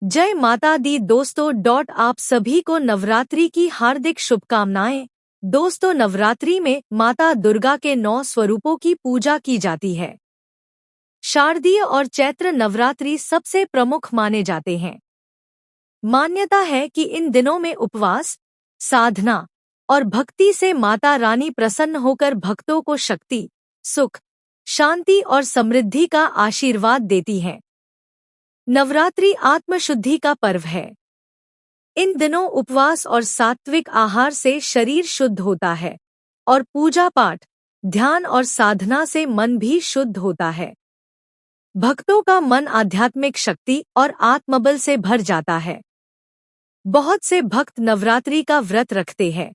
जय माता दी दोस्तों। आप सभी को नवरात्रि की हार्दिक शुभकामनाएं। दोस्तों, नवरात्रि में माता दुर्गा के 9 स्वरूपों की पूजा की जाती है। शारदीय और चैत्र नवरात्रि सबसे प्रमुख माने जाते हैं। मान्यता है कि इन दिनों में उपवास, साधना और भक्ति से माता रानी प्रसन्न होकर भक्तों को शक्ति, सुख, शांति और समृद्धि का आशीर्वाद देती हैं। नवरात्रि आत्मशुद्धि का पर्व है। इन दिनों उपवास और सात्विक आहार से शरीर शुद्ध होता है और पूजा पाठ, ध्यान और साधना से मन भी शुद्ध होता है। भक्तों का मन आध्यात्मिक शक्ति और आत्मबल से भर जाता है। बहुत से भक्त नवरात्रि का व्रत रखते हैं।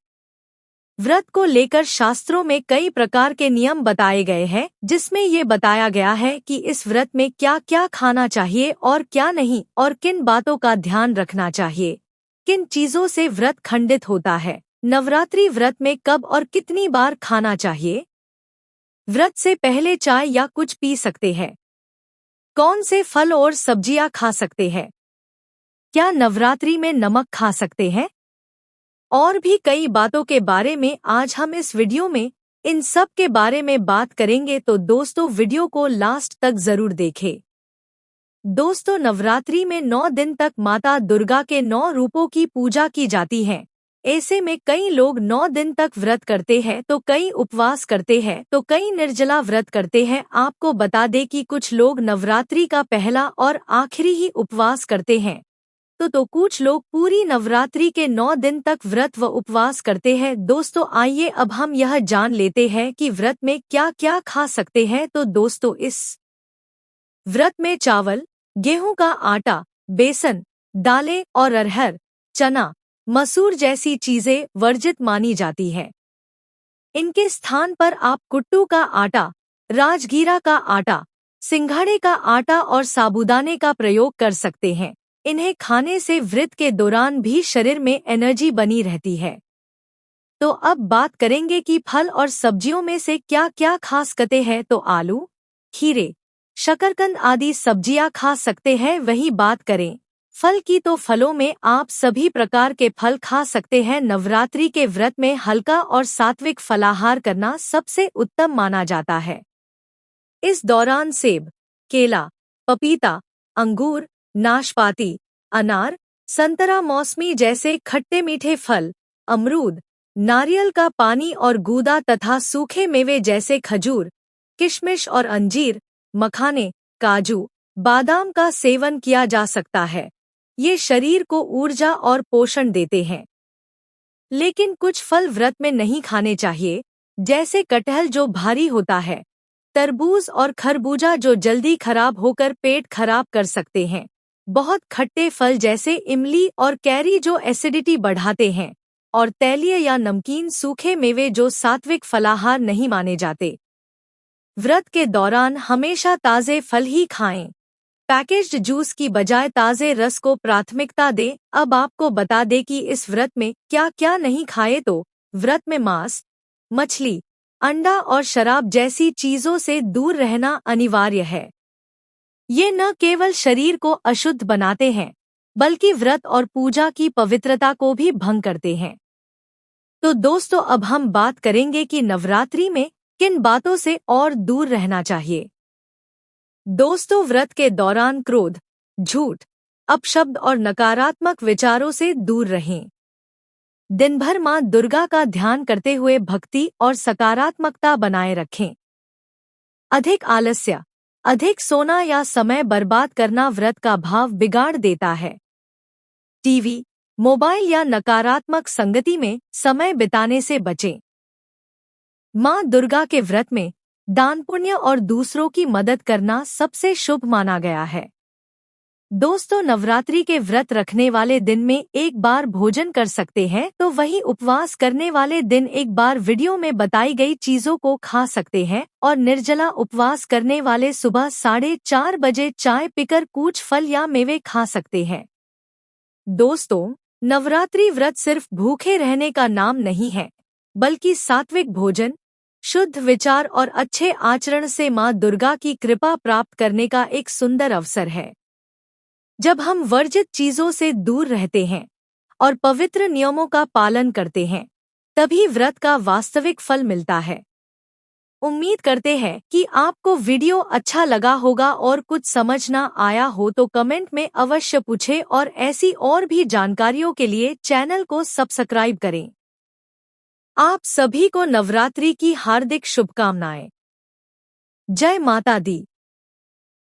व्रत को लेकर शास्त्रों में कई प्रकार के नियम बताए गए हैं, जिसमें ये बताया गया है कि इस व्रत में क्या क्या खाना चाहिए और क्या नहीं, और किन बातों का ध्यान रखना चाहिए, किन चीजों से व्रत खंडित होता है। नवरात्रि व्रत में कब और कितनी बार खाना चाहिए। व्रत से पहले चाय या कुछ पी सकते हैं। कौन से फल और सब्जियां खा सकते हैं। क्या नवरात्रि में नमक खा सकते हैं। और भी कई बातों के बारे में आज हम इस वीडियो में इन सब के बारे में बात करेंगे, तो दोस्तों वीडियो को लास्ट तक जरूर देखें। दोस्तों, नवरात्रि में 9 दिन तक माता दुर्गा के 9 रूपों की पूजा की जाती है। ऐसे में कई लोग 9 दिन तक व्रत करते हैं, तो कई उपवास करते हैं, तो कई निर्जला व्रत करते हैं। आपको बता दें कि कुछ लोग नवरात्रि का पहला और आखिरी ही उपवास करते हैं, तो कुछ लोग पूरी नवरात्रि के 9 दिन तक व्रत व उपवास करते हैं। दोस्तों, आइए अब हम यह जान लेते हैं कि व्रत में क्या क्या खा सकते हैं। तो दोस्तों, इस व्रत में चावल, गेहूं का आटा, बेसन, दालें और अरहर, चना, मसूर जैसी चीजें वर्जित मानी जाती है। इनके स्थान पर आप कुट्टू का आटा, राजगीरा का आटा, सिंघाड़े का आटा और साबूदाने का प्रयोग कर सकते हैं। इन्हें खाने से व्रत के दौरान भी शरीर में एनर्जी बनी रहती है। तो अब बात करेंगे कि फल और सब्जियों में से क्या क्या खा सकते हैं। तो आलू, खीरे, शकरकंद आदि सब्जियां खा सकते हैं। वही बात करें फल की, तो फलों में आप सभी प्रकार के फल खा सकते हैं। नवरात्रि के व्रत में हल्का और सात्विक फलाहार करना सबसे उत्तम माना जाता है। इस दौरान सेब, केला, पपीता, अंगूर, नाशपाती, अनार, संतरा, मौसमी जैसे खट्टे मीठे फल, अमरूद, नारियल का पानी और गूदा तथा सूखे मेवे जैसे खजूर, किशमिश और अंजीर, मखाने, काजू, बादाम का सेवन किया जा सकता है। ये शरीर को ऊर्जा और पोषण देते हैं। लेकिन कुछ फल व्रत में नहीं खाने चाहिए, जैसे कटहल जो भारी होता है, तरबूज और खरबूजा जो जल्दी खराब होकर पेट खराब कर सकते हैं, बहुत खट्टे फल जैसे इमली और कैरी जो एसिडिटी बढ़ाते हैं, और तैलीय या नमकीन सूखे मेवे जो सात्विक फलाहार नहीं माने जाते। व्रत के दौरान हमेशा ताज़े फल ही खाएं। पैकेज्ड जूस की बजाय ताज़े रस को प्राथमिकता दें। अब आपको बता दें कि इस व्रत में क्या क्या नहीं खाए। तो व्रत में मांस, मछली, अंडा और शराब जैसी चीजों से दूर रहना अनिवार्य है। ये न केवल शरीर को अशुद्ध बनाते हैं, बल्कि व्रत और पूजा की पवित्रता को भी भंग करते हैं। तो दोस्तों, अब हम बात करेंगे कि नवरात्रि में किन बातों से और दूर रहना चाहिए। दोस्तों, व्रत के दौरान क्रोध, झूठ, अपशब्द और नकारात्मक विचारों से दूर रहें। दिन भर मां दुर्गा का ध्यान करते हुए भक्ति और सकारात्मकता बनाए रखें। अधिक आलस्य, अधिक सोना या समय बर्बाद करना व्रत का भाव बिगाड़ देता है। टीवी, मोबाइल या नकारात्मक संगति में समय बिताने से बचें। मां दुर्गा के व्रत में दान पुण्य और दूसरों की मदद करना सबसे शुभ माना गया है। दोस्तों, नवरात्रि के व्रत रखने वाले दिन में एक बार भोजन कर सकते हैं, तो वही उपवास करने वाले दिन एक बार वीडियो में बताई गई चीजों को खा सकते हैं, और निर्जला उपवास करने वाले सुबह 4:30 बजे चाय पीकर कुछ फल या मेवे खा सकते हैं। दोस्तों, नवरात्रि व्रत सिर्फ भूखे रहने का नाम नहीं है, बल्कि सात्विक भोजन, शुद्ध विचार और अच्छे आचरण से मां दुर्गा की कृपा प्राप्त करने का एक सुंदर अवसर है। जब हम वर्जित चीजों से दूर रहते हैं और पवित्र नियमों का पालन करते हैं, तभी व्रत का वास्तविक फल मिलता है। उम्मीद करते हैं कि आपको वीडियो अच्छा लगा होगा और कुछ समझ ना आया हो तो कमेंट में अवश्य पूछें और ऐसी और भी जानकारियों के लिए चैनल को सब्सक्राइब करें। आप सभी को नवरात्रि की हार्दिक शुभकामनाएं। जय माता दी।